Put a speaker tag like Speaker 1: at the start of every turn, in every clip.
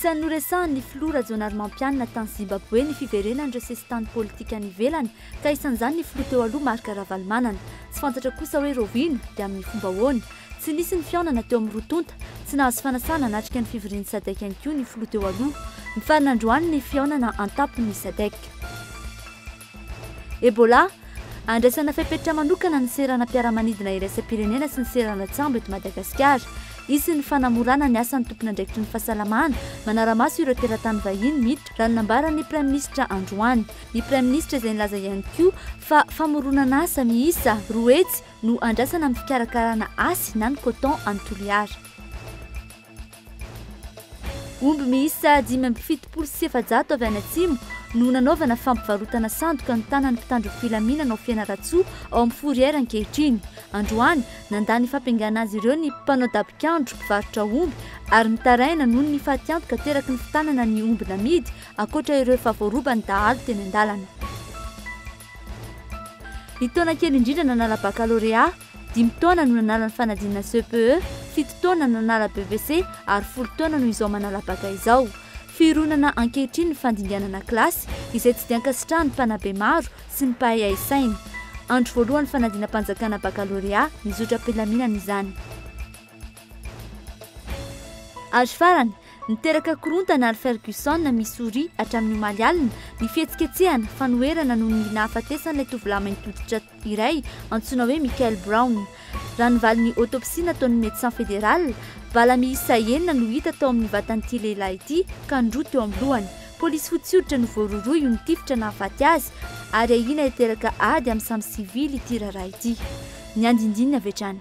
Speaker 1: Isan'ny noresahan'ny filoha Rajaonarymampianina tany Zimbabwe ny fiverenan'ireo sesitany politika any ivelany ka isan'izany ny filoha teo aloha Marc Ravalomanana. Tsy fantatra kosa hoe Rovino dia amin'ny fomba ahoana. Tsy nisy ny fihaonana teo amin'ny rotonta, tsy nahazo fanasana natrika ny fivorian'ny SADC ihany koa ny filoha teo aloha. Ny farany androany ny fihaonana an-tapon'ny SADC. Ebola andraisana fepetra manokana ny serana mpiara-manidina iraisam-pirenena sy ny serana tsambo eto Madagasikara. Izy ny fanamorana ny asan'ny tompon'andraikitry ny fahasalamana manara-maso ireo teratany vahiny miditra raha nambaran'ny Prime Ministra androany. Ny Prime Ministra izay nilaza ihany koa fa famoronana asa miisa roa hetsy no andrasana amin'ny fikarakarana asy na ny coton any Toliara. Omby miisa 570 avy any atsimo no nanaovana fampivarotana sandoka ny tanany mpitandro filaminana ao Fianaratsoa ao amin'ny Fourrière ankehitriny. Androany nandany fampiangana azy ireo ny mpanao dabikandro mpivarotra omby ary mitaraina noho ny fahatiantoka teraky ny fitanana ny omby namidy ankoatra ireo efa voarobany dahalo teny an-dalana. Ny taona kely indrindra nanala baccalauréat, 5 taona no nanala ny fanadinana CPE, 7 taona nanala BVC ary 10 taona no izao manala baka izao. Fironana ankehitriny ny fandinganana klasy izay tsy dia ankasitrahan'ny mpanabe maro sy ny mpahay ai-saina. Andro voalohany fanadina-panjakana baccalauréat nizotra am-pilaminana izany. Azo farany niteraka korontana ary Ferguson na Missouri hatramin'ny omaly alina ny fihetsiketsehana fanoherana noho ny nahafatesan'ilay tovolahy mainty-hoditra iray antsoina hoe Michael Brown. Raha nivalin'ny autopsie nataon'ny médecin fédéral, vala miisa 9 no hita tao amin'ny vatan'ity lehilahy ity ka ndroa teo amin'ny lohany. Polisy fotsy hoditra no voaroroy io nitifitra nahafaty azy ary ahina hiteraka ady amin'ny sambo sivily ity raharaha ity. Ny andindinina avy hatrany.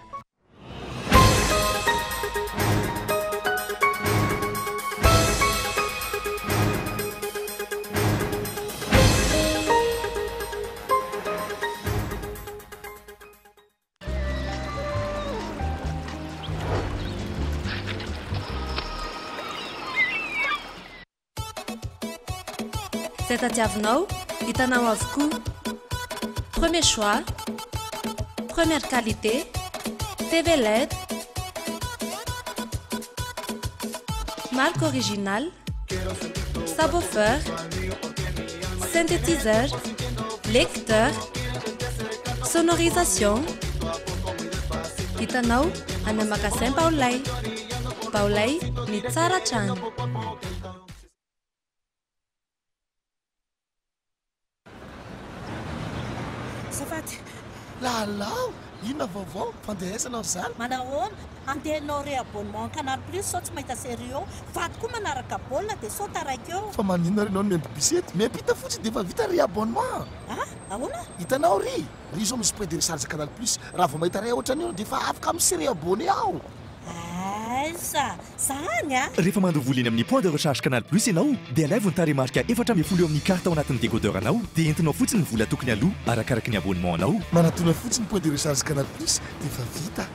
Speaker 2: Zay tadiavinao, hitanao avokoa. Premier choix, première qualité, TV LED, marque originale, subwoofer, synthétiseur, lecteur, sonorisation. Hitanao any magasin Baolay. Baolay ny tsara trano.
Speaker 3: Lalao, inona vaovao fandehasanao zany?
Speaker 4: Manahoana andehanao re abonnement Canal Plus sao tsy mahita série eo. Vaty koa manaraka baolina dia sao taraiky eo.
Speaker 3: Fa maninona ry ianao no miambibisety? Miampita fotsiny dia efa vita ry abonnement.
Speaker 4: Ahoana?
Speaker 3: Hitanao ry izao misy prix de recharge Canal Plus. Raha vao mahita ray ohatrany io dia efa afaka amin'ny série abonné ao.
Speaker 4: Aiza, zany a?
Speaker 5: Rehefa mandovoliny amin'ny point de recharge Canal Plus ianao dia alaivony taremarika 410 amin'ny carte ao anatin'ny décodeur anao dia entinao fotsiny ny vola tokony aloha arakaraka ny abonnement anao.
Speaker 3: Manatona fotsiny point de recharge Canal Plus dia efa vita.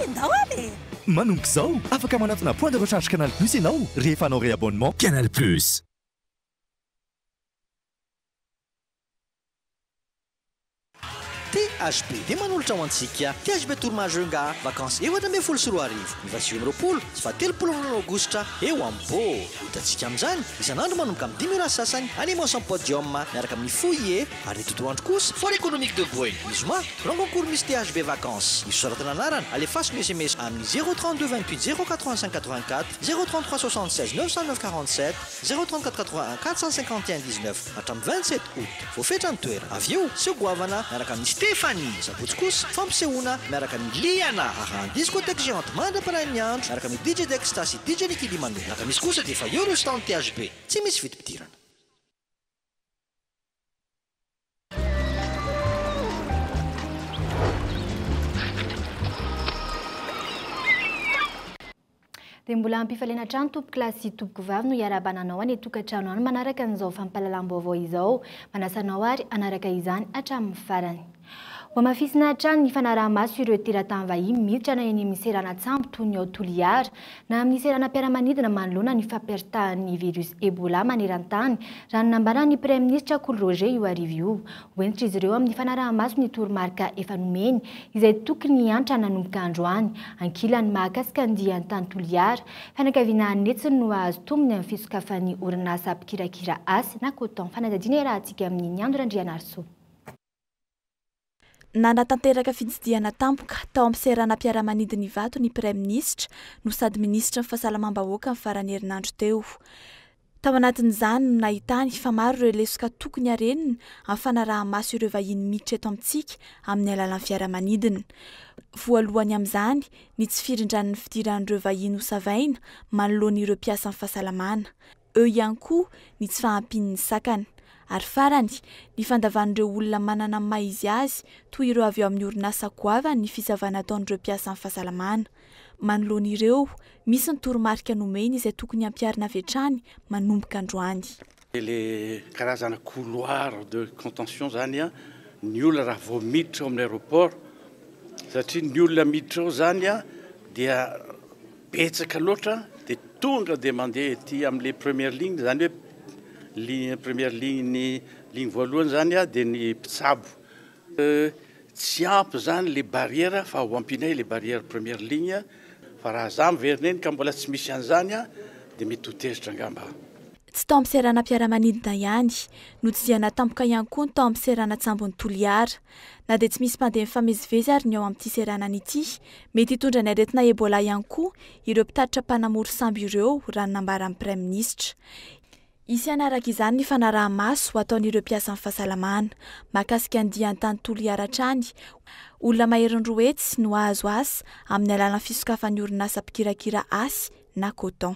Speaker 4: Ndao aby.
Speaker 5: Manomboka izao afaka manatona point de recharge Canal Plus ianao rehefa anao réabonnement Canal Plus.
Speaker 6: THB dia manolotra ho antsika. THB Tourmajunga vacances efatra ambin'ny folo sy roa arivo ny 28 sy 30 aogositra eo am-po. Hitantsika amin'izany isan'andro manomboka amin'ny 10 000 sasany animation podium miaraka amin'ny foyer ary ny tontolo andro kosa fort économique de Boeing. Misoma renconcours misy THB vacances. Misy soratana anarana alefaso ny SMS amin'ny 032 28 085 84 033 76 909 47 034 81 451 19 hatramin'ny 27 août. Voafetra ny toera. Avy eo segoavana miaraka amin'ny Stéphanie sabotsy kosa fampisehoana miaraka amin'ny Liana aran discothèque géante mandra-parain'ny andro miaraka amin'ny DJ Dexta sy DJ Nicky Limano. Naka misy kosa dia efa eo ireo stand THB tsy misy vidim-pidirana.
Speaker 7: Dia mbola ampifaliana trano tompo klasy tompoko vavy no iarabananao any tokantrano any manaraka an'izao fampahalalam-baovao izao. Manasanao ary anaraka izany hatramin'ny farany. Ho mafisina hatrany ny fanaraha-maso ireo teratany vahiny miditra na eny amin'ny seranatsambo toy ny ao Toliara na amin'ny seranam-piaramanidina manoloana ny fampiaritahan'ny virus Ebola maneran-tany raha nambara ny Premier Ministre Cool Roger io arivo io. Hoentitra izy ireo amin'ny fanaraha-maso ny toromarika efa nomeny izay tokony hantra nanomboka androany ankilany mahakasika ny dian'ny tany Toliara. Fianakaviana anetsiny no ahazo tombony amin'ny fisokafan'ny orinasa mpikirakira asy na coton. Fanadadiana rahantsika amin'ny Niandro Randrianarso.
Speaker 1: Nanatanteraka fididiana tampoka tao amin'ny seranam-piaramanidina Ivato ny Premier Ministre no sady ministra ny fahasalamam-bahoaka amin'ny farany herinandro teo. Tao anatin'izany no nahitany fa maro ireo lesoka tokony harenina amin'ny fanaraha-maso ireo vahiny miditra eto amintsika amin'ny alalan'ny fiaramanidina. Voalohany amin'izany ny tsy firindran'ny fidiran'ireo vahiny ho savaina manoloana ireo mpiasa amin'ny fahasalamana. Eo ihany koa ny tsy fahampian'ny sakana. Ary farany ny fandavan'ireo olona manana maha izy azy toy ireo avy eo amin'ny orinasa goavany ny fisavana ataon'ireo mpiasa amin'ny fahasalamana. Manoloana ireo misy ny toromarika nomeny izay tokony hampiarina avy hatrany manomboka androany.
Speaker 8: Le karazana couloir de contention zany ny olona raha vao miditra amin'ny aéroport satria ny olona miditra ao zany dia betsaka loatra dia tonga dia mandeha ety amin'le première ligne zany hoe première ligne voalohany zany dia ny mpitsabo. Tsy ampy zany le barrière fa ho ampinay le barrière première ligne fa raha za miverineny ka mbola tsy misy an'izany dia mety ho tezitra angamba.
Speaker 1: Tsy tao amin'ny seranam-piaramanidina ihany no diana tampoka ihany koa ny tao amin'ny seranantsambon'ny Toliara. Na dia tsy misy mpandeha mifamezivezy ary ny ao amin'ity seranana ity mety hitondra ny aretina Ebola ihany koa ireo mpitatitra mpanamory samby ireo raha ny nambaran'ny Premier Ministre. Isany araka izany ny fanaraha-maso ataon'ireo mpiasa amin'ny fahasalamana mahakasika ny dian'ny tany Toliara hatrany. Olona maherin'ny hetsy no ahazo asa amin'ny alalan'ny fisokafan'ny orinasa mpikirakira asy na coton.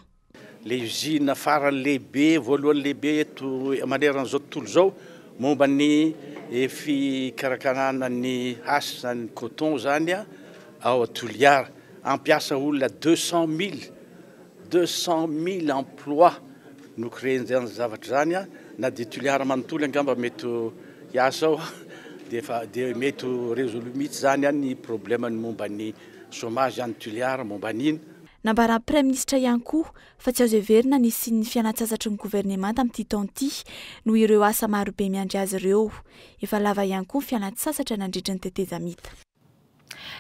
Speaker 8: Le usine farany lehibe voalohany lehibe eto maneran'izao tontolo zao momba ny fikarakarana ny asy zany coton zany ao Toliara ampiasa olona 200 000 emplois no créen'izany zavatra zany na dia Toliara manontolo angamba mety hiasa ao dia mety résolu mihitsy zany ny problèmany momba ny chômage any Toliara momba an'iny.
Speaker 1: Nambaran'ny Premier Ministre ihany koa fa tsy azo heverina ny sin'ny fianan-tsasatry ny gouvernemanta amin'ity taona ity no ireo asa marobe miandry azy ireo. Efa lava ihany koa ny fianan-tsasatra nandritra ny tetezamita.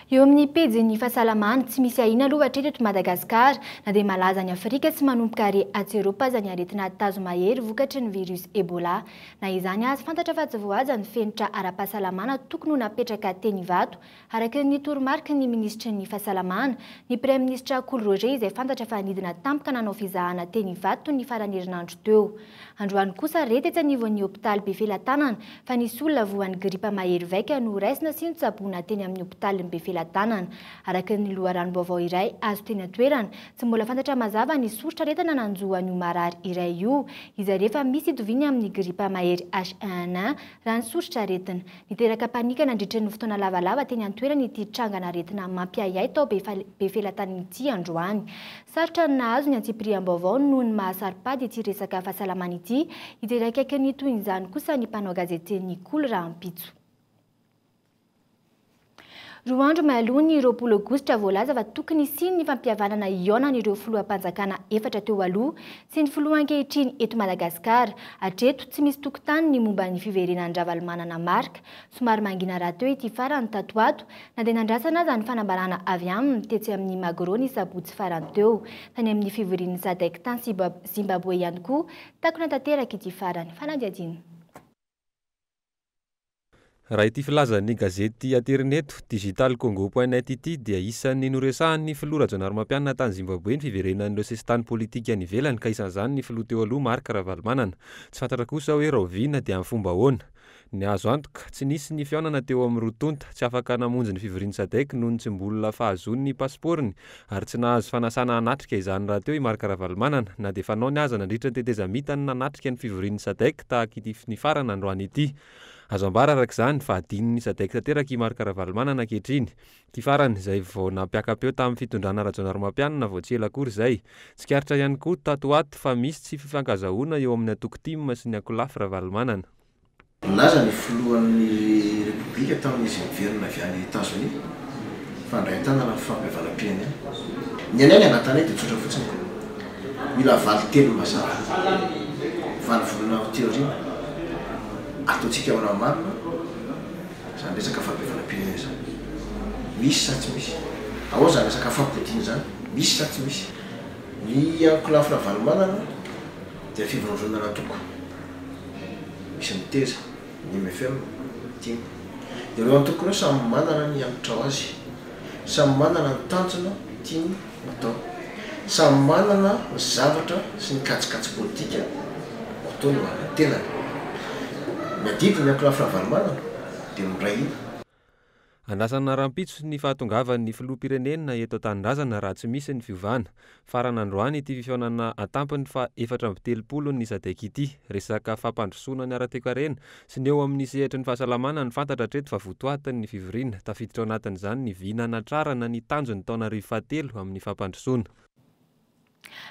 Speaker 7: Eo amin'ny pejy fahasalamana tsy misy ahina aloha hatreto eto Madagasikara na dia malaza ny Afrika sy manomboka ary Atseropa aza ny aretina tazo mahery vokatry ny virus Ebola. Na izany azy fantatra fa tsy voahaja ny fenitra ara-pahasalamana tokony ho napetraka teny Ivato araka ny toromarika ny ministra ny fahasalamana ny Premier Ministre Cool Roger izay fantatra fa nidina tampoka nanao fizahana teny Ivato ny farany herinandro teo. Androany kosa rety etsy anivon'ny hôpitaly Befilatanana fa nisy olona voan'ny gripa mahery vaika no raisina sy notsaboina teny amin'ny hôpitaly Befilatanana. Araka ny loharanom-baovao iray azo teny an-toerana tsy mbola fantatra mazava ny soritra retana nanjoan'io marary iray io izay rehefa misy itoviny amin'ny gripa mahery H1N1 raha ny soritra retina. Niteraka panika nandritra ny fotoana lavalava teny an-toerana ity trangana retina mampiayay tao Befilatanana ity androany. Sarotra nahazo ny antsipiriam-baovao noho ny mahasaripady ity resaka fahasalamana ity iteraka akany toy izany kosa ny mpanao gazety ny Cool Rahampitso. Roa andro mialoha ny 20 Aogositra voalaza fa tokony siny ny fampihavanana ihaonana ireo filoham-panjakana efatra teo aloha sy ny filoha ankehitriny eto Madagasikara. Hatreto tsy misy tokotany ny momba ny fiverenan'ny Ravalomanana Marika. Somary mangina raha teo ity farany tatoato na dia nandrasana aza ny fanambarana avy aminy tetsy amin'ny Magrony sabotsy farany teo tany amin'ny fivorian'ny SADC tany Zimbabwe ihany koa takona tanteraka ity farany. Fanadiadina.
Speaker 9: Raha ity filazan'ny gazety Aterineto digitalcongo.net ity dia isan'ny noresahan'ny filoha Rajaonarimampianina tany Zimbabwe ny fiverenan'ireo sesitany politika any ivelany ka isan'izany ny filoha teo aloha Marika Ravalomanana. Tsy fantatra kosa hoe Rahovina dia amin'ny fomba ahoana. Ny azo antoka tsy nisy ny fihaonana teo amin'ny rotonta tsy afaka namonjy ny fivorian'ny SADC noho ny tsy mbola fahazon'ny pasporiny ary tsy nahazo fanasana hanatrika izany raha teo i Marika Ravalomanana na dia fanao ny aza nandritra ny tetezamita ny nanatrika ny fivorian'ny SADC tahaka ity ny farana androany ity. Azo ambara araka izany fa adininy SADC tanteraka i Marika Ravalomanana ankehitriny. Ity farany izay vao nampiakapeo tamin'ny fitondrana Rajaonarimampianina vao tsy ela akory izay. Tsikaritra ihany koa tatoato fa misy tsy fifankazahoana eo amin'ny Atoko Tim sy ny Akolafy Ravalomanana.
Speaker 3: Nilaza ny filohan'ny repoblika tamin'izy miverina avy any États-Unis fandray tanana ny fampiavalam-pirenena. Ny anay anatany dia tsotra fotsiny mila valy telo mazava valy volana teoriana ataontsika ao marina zany resaka fampiavalam-pirenena zany misy sa tsy misy ao zany resaka fampodiana zany misy sa tsy misy ny ankolafina valymanana dia fivoronana toko misy miteza ny MFM tiany dia ireo antoko ireo samy manana ny amitra ao azy samy manana ny tanjona tiany atao samy manana ny zavatra sy ny katsikatsy politika ataony tenany miadidy ny ankolafina valymanana dia miray
Speaker 9: Andrasana rampitso ny fahatongavan'ny filoham-pirenena eto an-tanindrazana raha tsy misy ny fiovana. Farany androany ity fihaonana atampiny fa 430 ny sadaika ity. Resaka fampandrosoana ny ara-toe-karena sy ny eo amin'ny sehatra ny fahasalamana ny fantatra hatreto fa votoatiny ny fivoriana. Tafiditra ao anatin'izany ny vinanatrarana ny tanjony taona 2007 amin'ny fampandrosoana.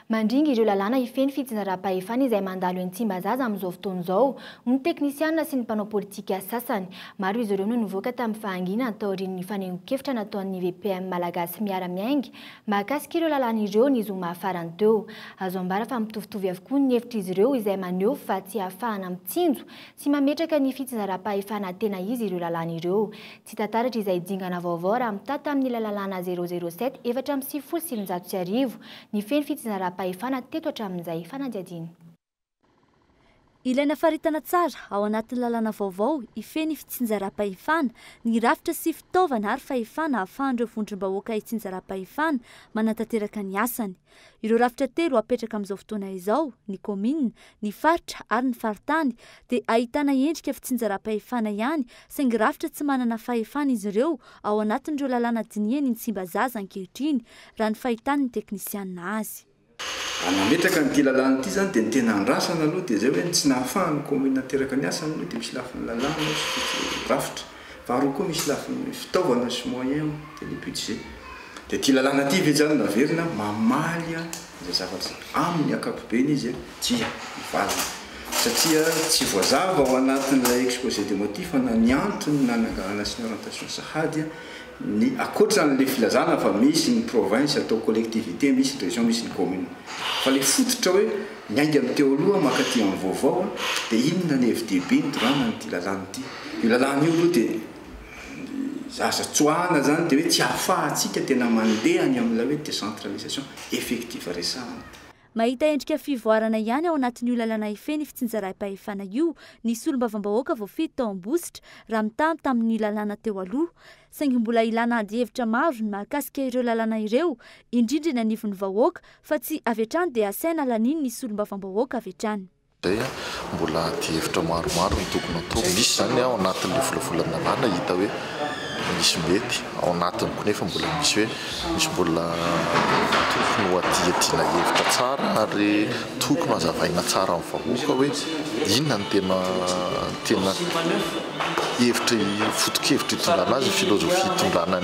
Speaker 7: Mandringa ireo lalàna ifeny fitsinjaram-pahefana izay mandalo eny Tsimbazaza amin'izao fotoana izao ny teknisianina sy ny mpanao politika sasany. Maro izy ireo no nivoaka tamin'ny fahangina taorian'ny fanehoan-kevitra nataon'ny VPM malagasy miara-miainga mahakasika ireo lalàna ireo ny zoma afarany teo. Azo ambara fa mitovitovy avokoa ny hevitra izy ireo izay maneho fa tsy ahafahana mitsinjo sy mametraka ny fitsinjaram-pahefana tena izy ireo lalàna ireo. Tsy tantaratra izay dingana vaovao raha mitata amin'ny lalàna 007 efatra amby 790 ny feny fitsinjaram-pahefana teto hatramin'izay fanadihadiana.
Speaker 1: Ilaina faritana tsara ao anatin'ny lalàna vaovao ifeny fitsinjaram-pahefana ny rafitra sy fitaovana ary fahefana ahafahan'ireo vondrom-bahoaka hitsinjaram-pahefana manatanteraka ny asany. Ireo rafitra telo apetraka amin'izao fotoana izao, ny komina, ny faritra ary ny faritany dia ahitana endrika fitsinjaram-pahefana ihany saingy rafitra tsy manana fahefana izy ireo ao anatin'ireo lalàna dinieny ny Tsimbazaza ankehitriny raha ny fahitan'ny teknisianina azy.
Speaker 10: Anametraka ny lalàna ity zany dia ny tena andrasana aloha dia zay hoe tsy nahafahan'ny komina nateraka ny asany aloha dia misy lafiny lalàna sy rafitra. Faharoa koa misy lafiny fitaovana sy moyen dia le budget. Dia ity lalàna ity ve zany naverina mamaly izay zavatra amin'ny ankapobeny izy dia valina. Satria tsy voazava ao anatin'ilay exposé des motifs na ny antony na nangarana sy ny orientation sahady ny akoatran'ilay filazana fa misy ny province atao collectivité, misy ny région, misy ny commune. Fa le fototra hoe miainga amin'ny teo aloha makaty amin'ny vaovao dia inona ny FDB nidorana n'ity lalàna ity. Io lalàna io aloha dia aza tsoahana zany dia hoe tsy ahafahantsika tena mandeha ny amin'ilay hoe décentralisation effective resahana.
Speaker 1: Mahita endrika fivoarana ihany ao anatin'io lalàna ifeny fitsinjaram-pahefana io ny solombavam-bahoaka voafito tao Ambositra raha mitany tamin'ny lalàna teo aloha. Saingy mbola ilana ady-hevitra maro ny mahakasika ireo lalàna ireo, indrindra ny anivon'ny vahoaka fa tsy avy hatrany dia asaina laniny ny solombavam-bahoaka avy hatrany.
Speaker 11: Mbola ady-hevitra maromaro ny tokony atao. Misy zany ao anatin'le volavolana lalàna hita hoe misy mety ao anatiny konefa mbola misy hoe misy mbola tokony ho adiadiana hevitra tsara ary tokony hazavaina tsara amin'ny vahoaka hoe inona ny tena hevitra foto-kevitra hitondrana azy filozofia hitondrana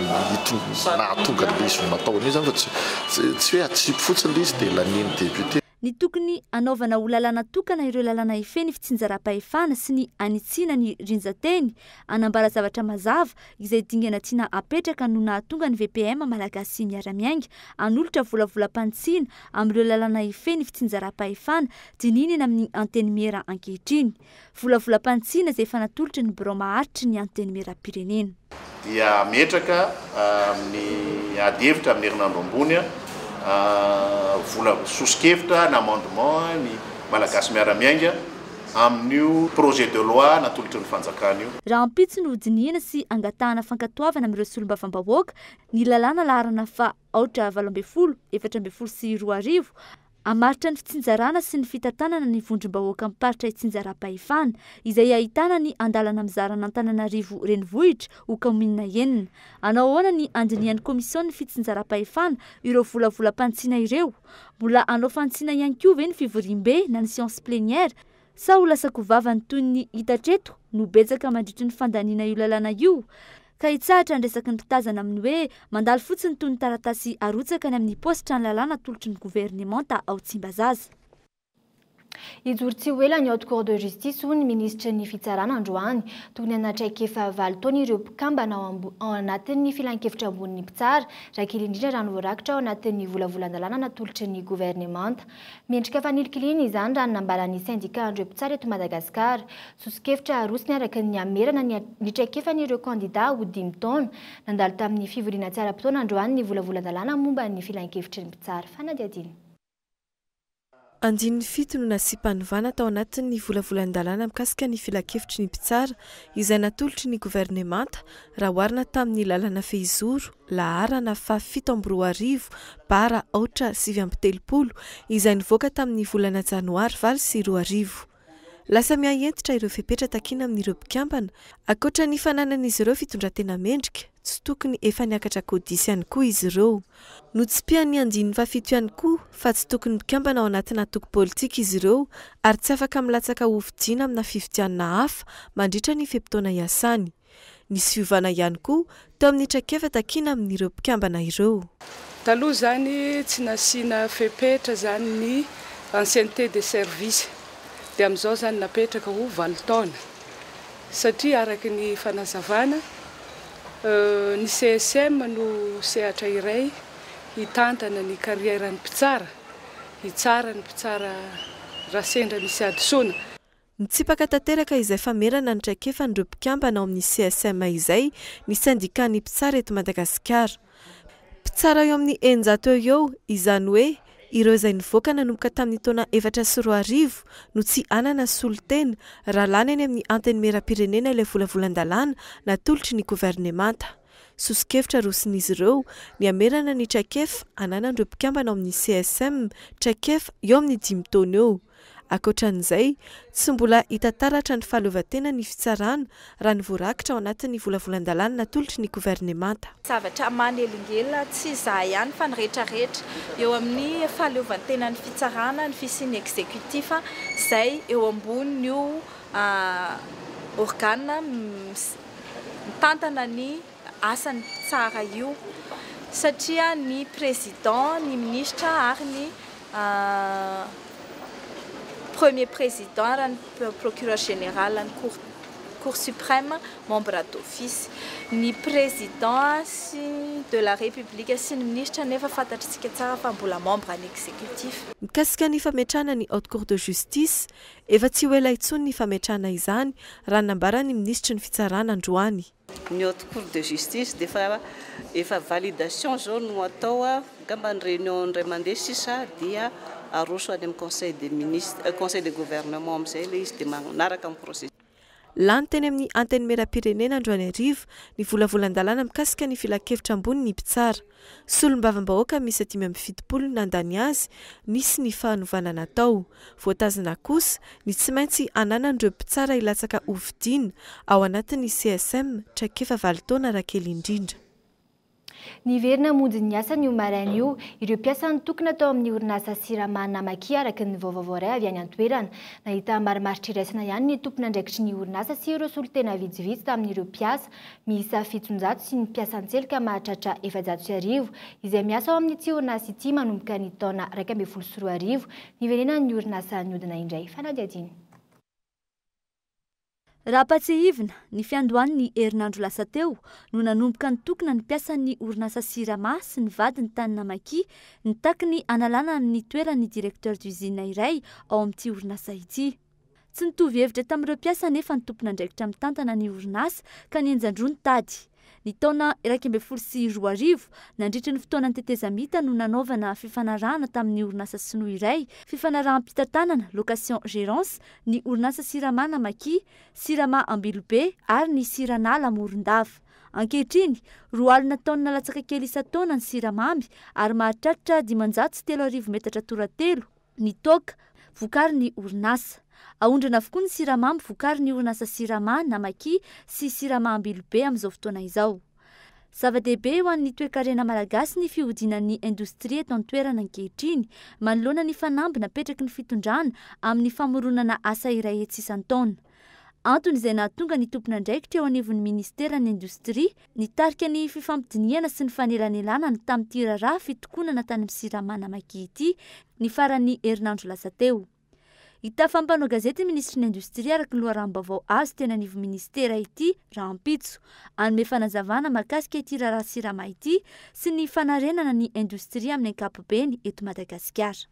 Speaker 11: nahatonga le izy nataony io zany fa tsy hoe atsipy fotsiny le izy dia laniny député.
Speaker 1: Ny tokony anaovana ho lalàna tokana ireo lalàna ifeny fitsinjaram-pahefana sy ny anitsiana ny rinjateny anambara zavatra mazava izay dingana tiana apetraka no nahatonga ny VPM malagasy miara-miainga anolotra volavolam-pantsiana amin'ireo lalàna ifeny fitsinjaram-pahefana dininy amin'ny anteny mera ankehitriny. Volavolam-pantsiana izay efa natolotra ny birao maharitry ny anteny mera pirenena.
Speaker 12: Dia metraka amin'ny ady-hevitra amin'ny herinandro ambony vola sosikevitra na amendement ny malagasy miara-miainga amin'io projet de loi natolotry ny fanjakana io.
Speaker 1: Raha ampitso no dinihana sy angatahana fankatoavana amin'ireo solombavam-bahoaka ny lalàna laharana fa 820, 420 sy 2000 amaritra ny fitsinjarana sy ny fitantanana ny vondrom-bahoaka miparitra itsinjaram-pahefana izay ahitana ny andalana mizarana Antananarivo renivohitra ho kaomina enina. Anao ahoana ny andinian'ny komisiona fitsinjaram-pahefana ireo volavolam-pantsiana ireo? Mbola anao fantsiana ihany koa ve ny fivoriam-be na ny séance plénière sa ho lasa kovavany toy ny hitatreto no betsaka mandritry ny fandaniana io lalàna io? Ka hitsahatra ny resaky ny mpitazana amin'ny hoe mandalo fotsiny toy ny taratasy arotsaka ny amin'ny positra ny lalàna tolotry ny gouvernemanta ao Tsimbazaza.
Speaker 7: Ijory tsy ho ela ny haute cour de justice ho ny ministra ny fitsarana androany tokony anatraika efa 7 taona ireo mpikambana ao anatin'ny filan-kevitra ambonin'ny mpitsara rakely indrindra raha ny voarakitra ao anatin'ny volavolan-dalàna natolotry ny gouvernemanta. Miendrika fanilikiliny izany raha nambaran'ny syndika andreo mpitsara eto Madagasikara. Sosikevitra arosiny araka ny amerana ny traikefan'ireo kandida ho 5 taona nandalo tamin'ny fivoriana tsara mpitaona androany ny volavolan-dalàna momba ny filan-kevitry ny mpitsara. Fanadiadiny.
Speaker 13: Andin'ny fito no nasimpanovana tao anatin'ny volavolan-dalàna mikasika ny filan-kevitry ny mpitsara izay natolotry ny gouvernemanta raha oharina tamin'ny lalana fehizoro laharana fa 7 bara 8 izay nivoaka tamin'ny volana janoary 20 lasa miaentitra ireo fepetra takina amin'ireo mpikambana akoatra ny fananan'izy ireo fitondratena mendrika tsy tokony efa niakatra kodisy ihany koa izy ireo notsipian'ny andin'ny fafito ihany koa fa tsy tokony mpikambana ao anatina toko politika izy ireo ary tsy afaka milatsaka hovidiana amina fifidianana hafa mandritra ny fepitaona iasany. Nisy fiovana ihany koa teo amin'ny traikefa takina amin'ireo mpikambana ireo.
Speaker 14: Taloha zany tsy nasiana fepetra zany ny ancienneté de service dia amin'izao zany napetraka ho 7 taona satria araky ny fanazavana ny CSM no sehatra iray hitantana ny carrière-ny mpitsara hitsara ny mpitsara raha sendra misy adisona.
Speaker 13: Nitsipaka tanteraka izay famerana ny traikefan'ireo mpikambana ao amin'ny CSM izay ny syndicat-ny mpitsara eto Madagasikara. Mpitsara eo amin'ny 100 eo izany hoe ireo izay nivoaka nanomboka tamin'ny taona 2014 no tsy anana solotena raha lany any amin'ny anteny meram-pirenena ilay volavolan-dalàna natolotry ny gouvernemanta. Sosikevitra rosin'izy ireo ny amerana ny traikefa ananan'ireo mpikambana ao amin'ny CSM traikefa eo amin'ny 5 taona eo. Akoatran'izay, tsy mbola hitataratra ny fahaleovantena ny fitsarana raha ny voarakitra ao anatin'ny volavolan-dalàna natolotry ny gouvernemanta.
Speaker 15: Zavatra manelingelina tsy izaho ihany fa ny rehetrarehetra eo amin'ny fahaleovantena ny fitsarana ny fisiany exécutif izay eo ambonin'io organe mitantana ny asan'ny tsara io satria ny président, ny ministra ary ny premier président, le procureur général, la Cour suprême, membre d'office, ni président de la République, si le ministre n'est pas fait la membre en exécutif.
Speaker 13: Mikasika ny fametrahana ny haute cour de justice, efa tsy ho ela intsony ny fametrahana izany raha nambarany ministra ny fitsarana androany.
Speaker 16: Ny haute cour de justice efa validation zao no atao gamba ny réunion ndray mandeha sisa dia aroso any amin'ny conseil des ministres, conseil de gouvernement amizay le izy dia manaraka amin'ny processus.
Speaker 13: Lany teny amin'ny anteny meram-pirenena androany arivo ny volavolan-dalàna mikasika ny filan-kevitra ambony ny mpitsara. Solombavam-bahoaka misy 570 nandany azy nisy ny fahanovana natao. Voatazana kosa ny tsy maintsy ananan'ireo mpitsara ilatsaka hovidiana ao anatin'ny CSM traikefa 7 taona rakely indrindra.
Speaker 7: Niverina mondy ny asa ny maraina io ireo mpiasany tokony atao amin'ny orinasa siramana Namaki araka ny vaovao iray avy any an-toerana. Nahita marimaritra iraisana ihany ny tompona andraikitry ny orinasa sy ireo solotena vitsivitsy tamin'ireo mpiasa miisa 700 sy ny mpiasan-tselika mahatratra 750 izay miasa ao amin'ny ity orinasa ity manomboka ny taona 2024 niverena ny orinasa niodina indray. Fanadiadiny.
Speaker 1: Raha patsihivina ny fiandohan'ny herinandro lasa teo no nanomboka ny tokona ny mpiasan'ny orinasa sirama sy ny vadiny tany Namaki nitakiny analana amin'ny toeran'ny directeur d'usine iray ao amin'ity orinasa ity. Tsy nitovy hevitra tamin'ireo mpiasa nefa ny tompona andraikitra mitantana ny orinasa ka nienjandroa ny tady. Ny taona 2024 nandritry ny fotoana ny tetezamita no nanaovana fifanarahana tamin'ny orinasa sinoa iray, fifanarahanam-pitantanana location gérance ny orinasa sirama Namaki, sirama Ambilobe ary ny siranala Morondava. Ankehitriny, 2 alina taona latsaka kely isa-taona ny siramamy ary mahatratra 503 metatra toratelo ny toaka vokary ny orinasa. Aondrana avokoa ny siramamy vokary ny orinasa sirama Namaki sy sirama Ambilobe amin'izao fotoana izao. Zava-dehibe ho an'ny toe-karena malagasy ny fihodinan'ny indostria eto an-toerana ankehitriny manoloana ny fanamby napetraky ny fitondrana amin'ny famoronana asa iray etsy isan-taona. Antony izay nahatonga ny tompona andraikitra eo anivon'ny ministeran'ny indostria nitarika ny fifampidiniana sy ny fanelanelana ny tamin'ity raharaha fitokonana tany amin'ny sirama Namaki ity ny faran'ny herinandro lasa teo. hita fampanao gazety ministry ny indostria araka ny loharam-baovao azo tena anivo ministera ity raha ampitso anome fanazavana mahakasika ity raharaha sirama ity sy ny fanarenana ny indostria amin'ny ankapobeny eto Madagasikara.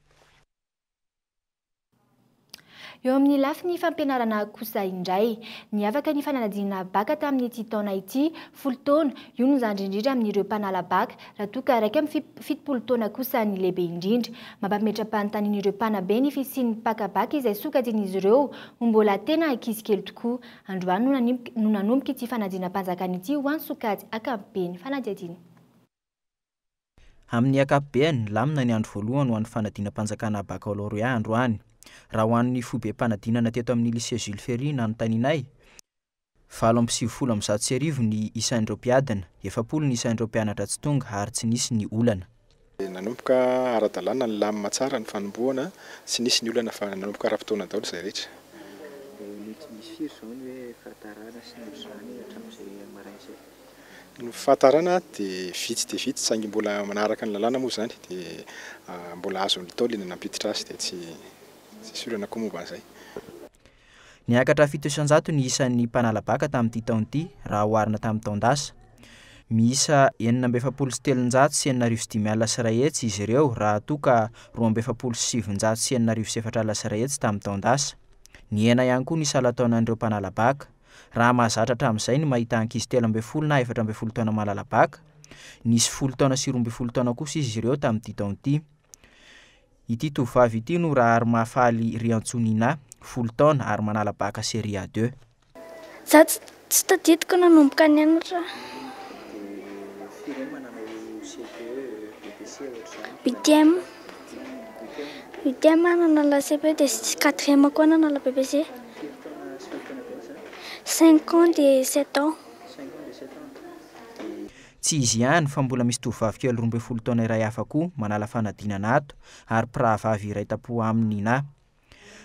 Speaker 7: Eo amin'ny lafiny fampianarana kosa indray, ny afaka ny fanadina baka tamin'ity taona ity, 10 taona, io no zany indrindra amin'ireo mpanala baka, raha toa ka raika amin'ny 70 taona kosa ny lehibe indrindra. Mampametra-panontanian'ireo mpanabe ny fisian'ny mpakabaka izay sokajian'izy ireo, mbola tena ankizy kely tokoa. Androany no nanomboka ity fanadina-mpanjakana ity ho an'ny sokajy ankapobeny fanadihadiny.
Speaker 17: Amin'ny ankapobeny, lamina ny andro voalohany ho an'ny fanadina-mpanjakana baccalauréat androany. Raha ho an'ny fobe mpanadinana teto amin'ny lycée Jules Ferry nanotaninay, 770 ny isan'ireo mpiadina, 7 ny isan'ireo mpianatra tsy tonga ary tsy nisy ny olana.
Speaker 18: Nanomboka ara-dalàna ny lamina tsara ny fanombohana, tsy nisy ny olana fa nanomboka ara-potoana daholo izay rehetra. Ny fahatarana dia vitsy saingy mbola manaraka ny lalàna moa zany dia mbola azo ny taolina nampiditra azy dia tsy olana koa momba an'izay.
Speaker 17: Niakatra 700 ny isan'ny mpanala baka tamin'ity taon'ity raha oharina tamin'ny taon-dasa. Miisa 973 sy 995 hetsy izy ireo raha toa ka 277 sy 904 tamin'ny taon-dasa. Ny hena ihany koa ny salan-taonan'ireo mpanala baka. Raha mahazatra hatramin'izay ny mahita ankizy 13 na 14 taona malala baka. Nisy 10 taona sy 12 taona kosa izy ireo tamin'ity taon'ity. Ity tovavy ity no raha ary mahafaly Riantsonina 10 taona ary manala baka série A2.
Speaker 19: Za tsy tadidiko nanomboka nianatra. Huitième nanala CP dia 4e koa nanala BBC. 5 ans dia 7 ans.
Speaker 17: Tsy izy ihany fa mbola misy tovavy kely 12 taona iray hafa koa manala fanadinana ato ary mpirahavavy iray tapo amin'ny Nina.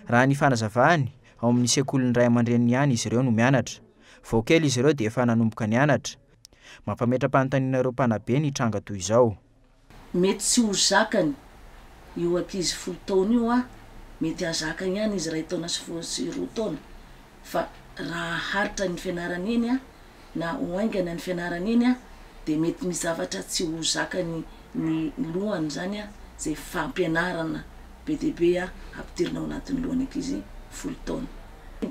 Speaker 17: Raha ny fanazavany, ao amin'ny sekolin'ny ray aman-dreniny ihany izy ireo no mianatra. Vao kely izy ireo dia efa nanomboka nianatra. Mampametra-panontaniana ireo mpanabe ny tranga toy izao.
Speaker 20: Mety tsy ho zakany io ankizy 10 taona io mety hazakany ihany izy 2 taona sy 2 taona. Fa raha haritra ny fianarana iny na oaingana ny fianarana iny dia mety misy zavatra tsy ho zakany ny lohany zany zay fampianarana be dia be ampidirina ao anatin'ny lohany ankizy 10 taona.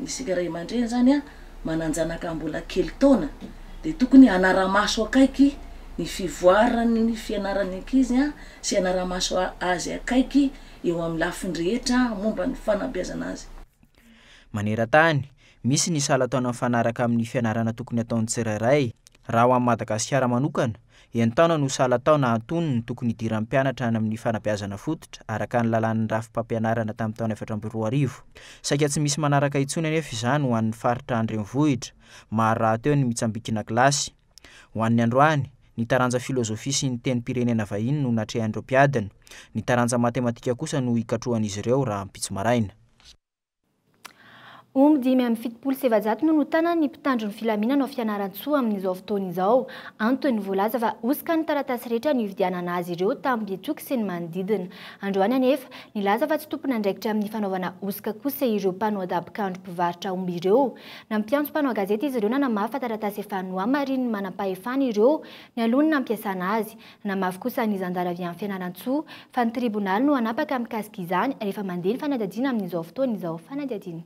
Speaker 20: Isika ray aman-dreny zany mananjanaka mbola kely taona dia tokony anara-maso akaiky ny fivoarany ny fianarana ankizy sy anara-maso azy akaiky eo amin'ny lafiny rehetra momba ny fanabeazana azy.
Speaker 17: Maneran-tany, misy ny salan-taona mifanaraka amin'ny fianarana tokony ataon'ny tsirairay. Raha ho amin'ny Madagasikara manokana, 9 taona no salan-taona antonony tokony idiran'ny mpianatra any amin'ny fanabeazana fototra araka ny lalàn'ny rafim-pampianarana tamin'ny taona 2012. Saika tsy misy manaraka intsony anefa izany ho an'ny faritra andrenivohitra, maro raha teo ny mitsambikina kilasy. Ho an'ny androany, ny taranja filozofia sy ny tenim-pirenena vahiny no natrehan'ireo mpiadina. Ny taranja matematika kosa no ikatrohan'izy ireo raha ampitso maraina.
Speaker 7: 770 no notana ny mpitandro ny filaminana ao fianaran-tsoa amin'izao fotoana izao. Antony voalaza fa osika ny taratasy rehetra ny hividianana azy ireo tamin'ny Betsoky sy ny manodidina. Androany anefa nilaza fa tsy tompona andraikitra amin'ny fanaovana osika kosa ireo mpanao adabokandro mpivarotra omby ireo. Nampiantso mpanao gazety izy ireo nanamafy fa taratasy efa noamariny manam-pahefana ireo ny alony nampiasana azy. Namafy kosa ny zandara avy amin'ny fianaran-tsoa fa ny tribonaly no anapaka mikasika izany rehefa mandeha ny fanadihadiana amin'izao fotoana izao fanadihadiana.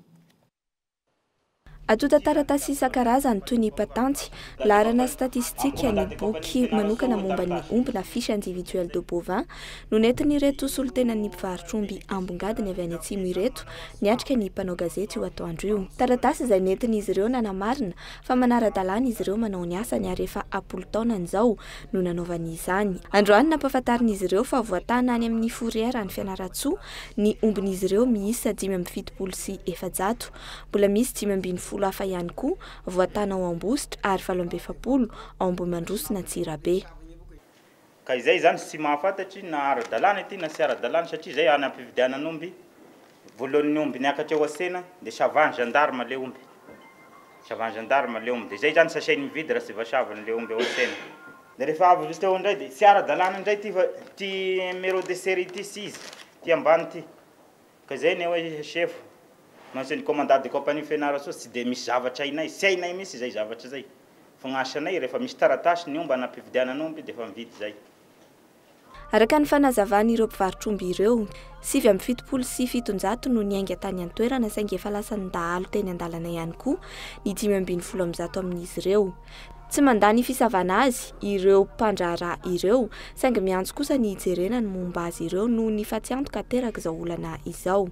Speaker 21: Atota taratasy isan-karazany toy ny patanty, larana statistika ny boky manokana momba ny omby na fiche individuelle de bovin no nentin'ireto solotena ny mpivarotr'omby ambongadiny avy any atsimo ireto niatrika ny mpanao gazety io atoandro io. Taratasy izay nentin'izy ireo nanamarina fa manara-dalàna izy ireo manao ny asany ary efa 10 taona izao no nanaovany izany. Androany nampahafantarin'izy ireo fa voatana any amin'ny fourrière ny fianaran-tsoa ny ombin'izy ireo miisa 570 sy 700, mbola misy 540 hafa ihany koa voatana ao Ambositra ary 770 ao Ambohimandrosy na Tsirabe.
Speaker 22: Ka izay zany tsy mahafantatry na ara-dalàna ity na tsy ara-dalàna satria izay any ampividianan'omby voalohan'ny omby niakatra eo asena dia savany gendarme le omby. Savany gendarme le omby dia izay zany sasainy mividy raha tsy voasavany le omby eo asena. Dia rehefa avy izy teo indray dia tsy ara-dalàna indray ty numéro de série ity sy izy ty ambany ity. Ka izay ny hoe chef manceny commandant de compagnie fianarana sy dia misy zavatra hainay sy hainay misy izay zavatra zay fa gnasanay rehefa misy taratasy ny omba anampividianan'omby dia efa mividy zay.
Speaker 21: Araka ny fanazavan'ireo mpivarotr'omby ireo 770 no niainga tany an-toerana saingy efa lasa nydahalo teny an-dalana ihany koa ny 570 amin'izy ireo. Tsy mandany fisavana azy ireo mpandraharaha ireo saingy miantso kosa ny hijerena ny momba azy ireo noho ny fa tsy antoka teraka izao olana izao.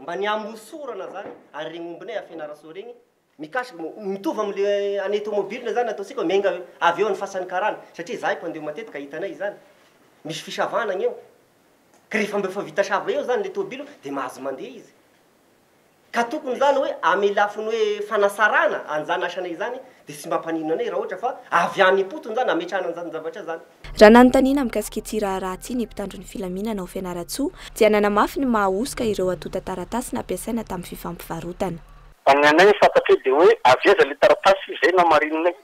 Speaker 2: Mba ny amosorana zany ary regny ombinay afianaraso regny mikasiky mitovy am'le any tomobile zany ataosika menga avy eo ny fasan'ny karana satria zahay mpandeha matetika hitanay zany misy fisavana eo ka rehefa mba efa vita sava eo zany le tomobile dia mahazo mandeha izy ka tokony zany hoe ame lafiny hoe fanasarana anjana asanay zany dia sy mampanino anay raha ohatra fa avy any potony zany ametrahana an'izany zavatra zany.
Speaker 21: Raha nanontaniana mikasika ity raharatsy ny mpitandro ny filaminana ao Fianaratsoa dia nanamafy ny mahaosika ireo atota taratasy nampiasaina tamin'ny fifampivarotana.
Speaker 4: Amin'ny anay fantatry dia hoe aveza le taratasy izay namarinonay.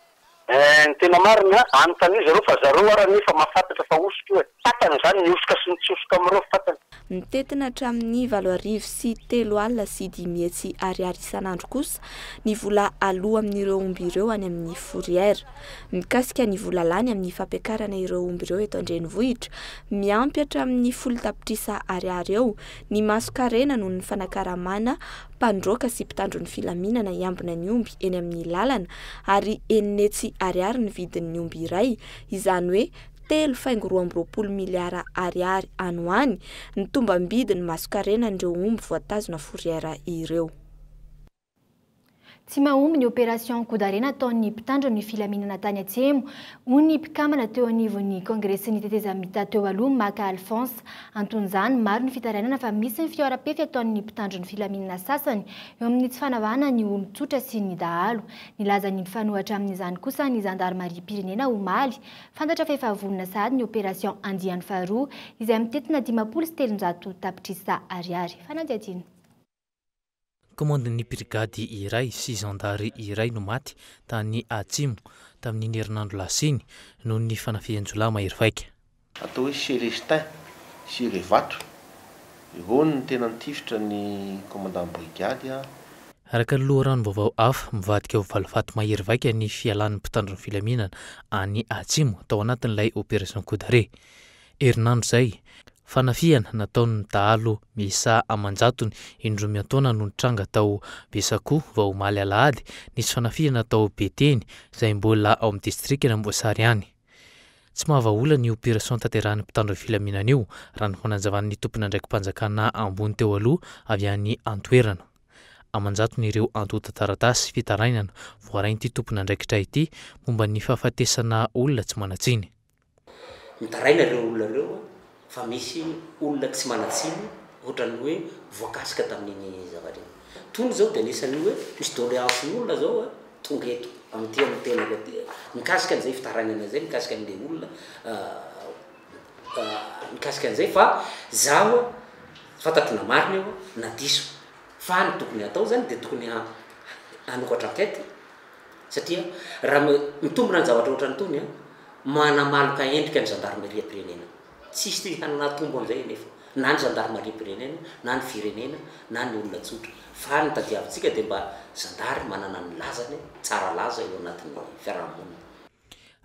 Speaker 4: Ny tena marina anontany zareo fa zareo ara nefa mahafantatra fa osika hoe fatana zany ny osika sy ny tsy osika amin'ireo fatana.
Speaker 21: Mitetina hatramin'ny 7 sy 3 alina sy 10 ariary isan'andro kosa ny vola aloha amin'ireo omby ireo any amin'ny fourrière. Mikasika ny vola lany amin'ny fampiakarana ireo omby ireo eto an-drenivohitra miampy hatramin'ny 10 tapitrisa ariary eo ny maso-karena noho ny fanakaramana mpandroaka sy mpitandro ny filaminana iambina ny omby eny amin'ny lalana ary 9 ariary ny vidin'ny omby iray izany hoe 3.20 miliara ariary anoany ny tombam-bidiny maso-karena n'ireo omby voatazona fourrière ireo.
Speaker 7: Tsy mahomby ny opération Coudarena ataon'ny mpitandro ny filaminana tany Atsemo hoy ny mpikamana teo anivon'ny kongresin'ny tetezamita teo aloha Maka Alphonse. Anton'izany maro ny fitarainana fa misy ny fioram-pefy ataon'ny mpitandro ny filaminana sasany eo amin'ny tsy fanavahana ny olon-tsotra sy ny dahalo. Nilaza ny mifanohatra amin'izany kosa ny zandarmaria pirenena omaly fantatra fa efa vonona sahady ny opération Andiany faharoa izay mitetina 570 tapitrisa ariary. Fanadiadina.
Speaker 23: Komandin'ny brigady iray sy zandary iray no maty tany Atsimo tamin'ny herinandro lasiny noho ny fanafihan-jolay mahery vaika.
Speaker 3: Atao hoe Celestin sy Revato eo ny tena nitifitra ny commandant brigady.
Speaker 23: Araka ny loharano vaovao hafa mivadika ho valifaty mahery vaika ny fialan'ny mpitandro ny filaminana any Atsimo tao anatin'ilay opération Coudaré. Herinandro zay fanafihana nataon'ny dahalo misa amanjatony indroa miantaona no nitranga tao Besako vao omaly alahady nisy fanafihana tao Beteny izay mbola ao amin'ny distrikina Amboasary any. Tsy mahavaola ny opération tanterahany mpitandro ny filaminana io raha ny fananjavan'ny tompona ndraiky mpanjakana ambony teo aloha avy any Antoerana. Amanjatony ireo antota taratasy fitarainana voarain'ity tompona ndraikitra ity momba ny fahafatesana olona tsy manatsiny.
Speaker 24: Mitaraina ireo olona ireo fa misy olona tsy manatsiny ohatrany hoe voakasika tamin'iny zavatra. Tony zao dia anisany hoe misy doléance ny olona zao tonga eto amin'ity amin'ny tena aty mikasika an'izay fitarainana zay mikasika an'ilay olona mikasika an'izay fa zaho fantatro na marina eo na diso fa ny tokony atao zany dia tokony hanokatra enquête satria raha mitombona ny zavatra ohatrany tony manamaloka endrika ny gendarmerie pirenena. Tsisy hanatombo amin'izay nefa na ny gendarmerie pirenena na ny firenena na ny olona tsotra fa ny tadiavintsika dia mba zandary manana ny lazany tsara laza eo anatin'ny fiarahamonina.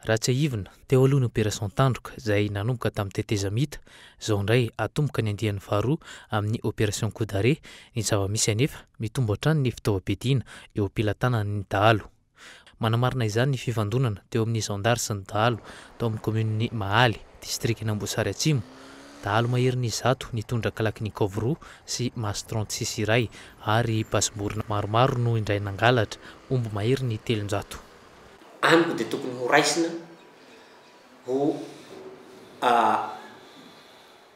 Speaker 23: Raha tsy ahivina teo aloha ny opération tandroka izay nanomboka tamin'ny tetezamita izao indray atomboka ny andiany faharoa amin'ny opération Coudaré ny zava-misy anefa mitombo hatrany ny fitaovam-piadiana eo am-pilatanany ny dahalo. Manamarina izany ny fivandonana teo amin'ny zandary sy ny dahalo tao amin'ny kommuneny Mahaly distrikina Amboasary Atsimo. Dahalo mahery ny zato nitondra Kalaknikov 2 sy Mas 36 iray ary pasimborona maromaro no indray nangalatra omby mahery ny 300.
Speaker 24: Amiko dia tokony ho raisina ho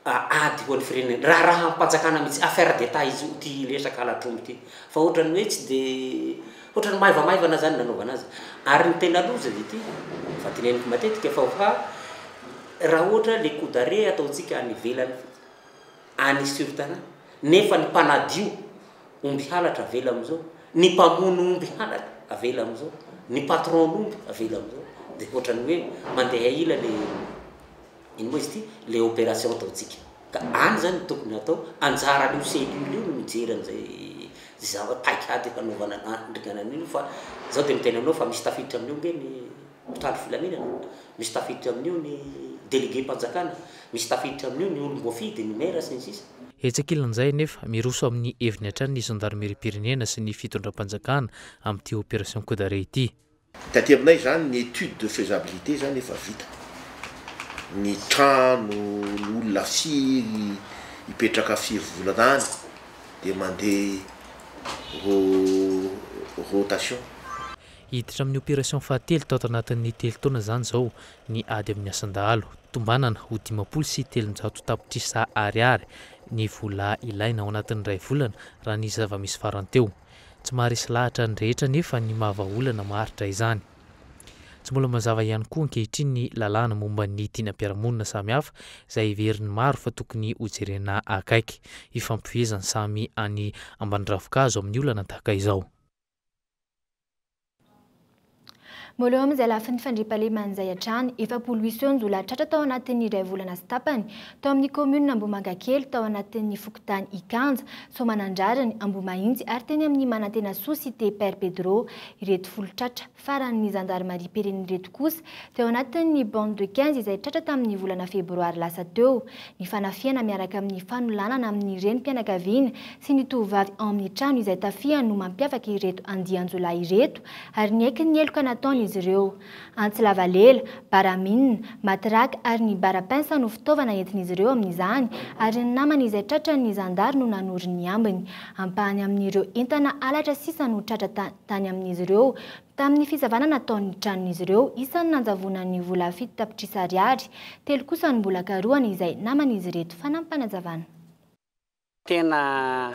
Speaker 24: ady ho an'ny firenena raha hampanjakana mihitsy affaire d'état izy io ty lesaka alatromby ty fa ohatrany hoe tsy dia ohatrany maivamaivana zany nanaovana azy ary ny tena loza dia ty fa teneniko matetika fa raha ohatra le Coudaré ataontsika any ivelany any surtana nefa ny mpanadio omby halatra avela am'izao ny mpamono omby halatra avela am'izao ny patron omby avela am'izao dia ohatrany hoe mandeha ila le ino moa izy ty le opération ataontsika ka any zany tokony atao anjara io cellule io no mijery an'izay zava-paikady fanaovana andriganan'io fa zao dia miteny aminao fa misy tafiditra amin'io nge ny mpitandro filaminana, misy tafiditra amin'io ny délégué mpanjakana, misy tafiditra amin'io ny olom-boafidy ny maire sy ny sisa.
Speaker 23: Hetsakilan'izay nefa miroso amin'ny heviny hatrany ny gendarmerie-pirenena sy ny fitondram-panjakana amin'ity opération coup d'arrêt ity.
Speaker 3: Taty aminay zany ny étude de faisabilité zany efa vita. Ny trano ny olona firy hipetraka firy volana dia mandeha rotation.
Speaker 23: Hiditra amin'ny opération fahatelo tao anatin'ny 3 taona zany zao ny ady amin'ny asan-dahalo tombanana ho 503 tapitrisa ariary ny vola ilaina ao anatin'ny ray volana raha ny zava-misy faranteo. Tsy maharesy lahatra ny rehetra nefa ny mahavaolana maharitra izany. Tsy mbola mazava ihany koa ankehitriny ny lalàna momba ny tianam-piarahamonina samihafa izay veriny maro fa tokony hojerena akaiky ifampifehezany samy any ambany-ravinkazo amin'ny olana tahaka izao.
Speaker 7: Moleo amin'izay lafin'ny fandriam-pahaleman'izay hatrany efa poluision zola tratra tao anatin'ny iray volana sy tapany tao amin'ny commune Ambomangakely tao anatin'ny fokotany Ikanja Soamanandrarany Ambomahitsy ary teny amin'ny manantena société Père Pedro ireto folo tratra faran'ny gendarmerie perenne ireto kosa teo anatin'ny bande de 15 izay tratra tamin'ny volana febroary lasa teo ny fanafiana miaraka amin'ny fanolanana amin'ny renim-pianakaviana sy ny tovovavy ao amin'ny trano izay tafiany no mampiavaka ireto andianjola ireto ary ny aiky ny eloka nataony izy ireo antsilavalela, baraminina, matraka ary ny barapinsa no fitaovana entin'izy ireo amin'izany ary ny namany izay tratra ny zandary no nanory ny ambiny ampahany amin'ireo entana alatra sisa no tratra tany amin'izy ireo tamin'ny fizavana nataon'ny tranon'izy ireo isan'ny nanjavona ny vola 7 tapitrisa ariary telo kosa ny mbola karohany izay naman'izy ireto fanampanazavana.
Speaker 5: Tena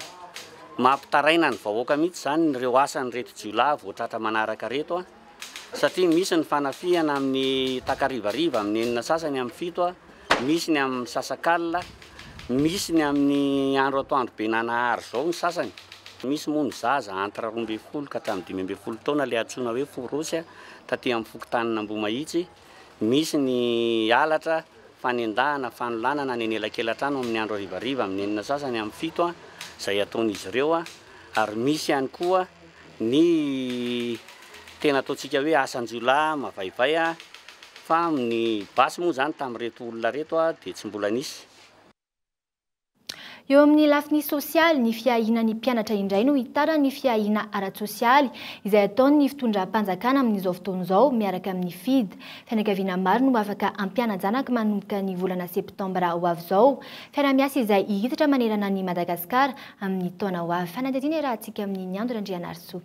Speaker 5: mampitaraina ny vahoaka mihitsy zany ireo asany reto jiolahy voatratra manaraka reto satria misy ny fanafiana amin'ny takarivariva amin'ny enina sasany amin'ny fito misy ny amin'ny sasakalina misy ny amin'ny andro atoandro be nanahary zao ny sasany misy moa ny zaza entre 12 ka hatramin'ny 15 taona le antsoina hoe forosy taty amin'ny fokotanina Ambomahitsy misy ny alatra fanendahana fanolanana ny anelakelan-trano amin'ny andro arivariva amin'ny enina sasany amin'ny fito izay ataon'izy ireo ary misy ihany koa ny tena ataontsika hoe asan-jiolahy mavaivay fa amin'ny basy moa zany tamin'ireto olona reto dia tsy mbola nisy.
Speaker 7: Eo amin'ny lafiny sosialy ny fiahina ny mpianatra indray no hitara ny fiahina ara-tsosialy izay ataon'ny fitondram-panjakana amin'izao fotoan'izao miaraka amin'ny FID. Fianakaviana maro no afaka ampiana-janaka manomboka ny volana septambra ho avy izao. Fiara-miasa izay hihitatra manerana ny Madagasikara amin'ny taona ho avy. Fanadihadiana rahantsika amin'ny Andro Andrianarso.